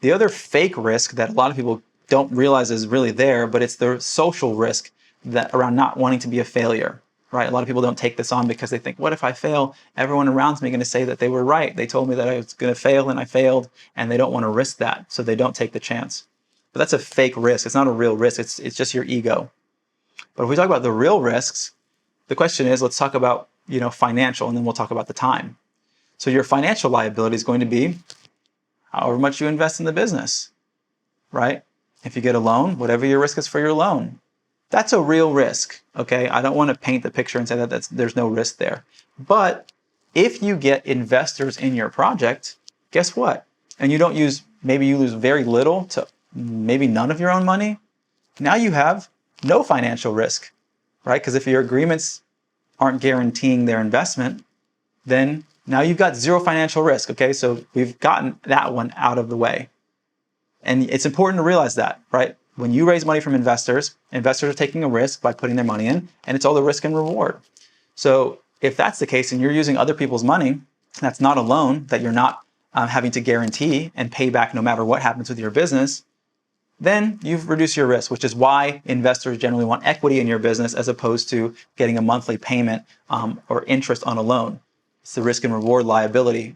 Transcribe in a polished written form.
The other fake risk that a lot of people don't realize is really there, but it's the social risk that around not wanting to be a failure, right? A lot of people don't take this on because they think, what if I fail? Everyone around me going to say that they were right. They told me that I was going to fail and I failed, and they don't want to risk that, so they don't take the chance. But that's a fake risk. It's not a real risk. It's just your ego. But if we talk about the real risks, the question is, let's talk about, financial, and then we'll talk about the time. So your financial liability is going to be however much you invest in the business, right? If you get a loan, whatever your risk is for your loan, that's a real risk, okay? I don't want to paint the picture and say that there's no risk there. But if you get investors in your project, guess what? And maybe you lose very little to maybe none of your own money. Now you have no financial risk, right? Because if your agreements aren't guaranteeing their investment, then now you've got zero financial risk, okay? So we've gotten that one out of the way. And it's important to realize that, right? When you raise money from investors are taking a risk by putting their money in, and it's all the risk and reward. So if that's the case and you're using other people's money, that's not a loan that you're not having to guarantee and pay back no matter what happens with your business, then you've reduced your risk, which is why investors generally want equity in your business as opposed to getting a monthly payment or interest on a loan. It's the risk and reward liability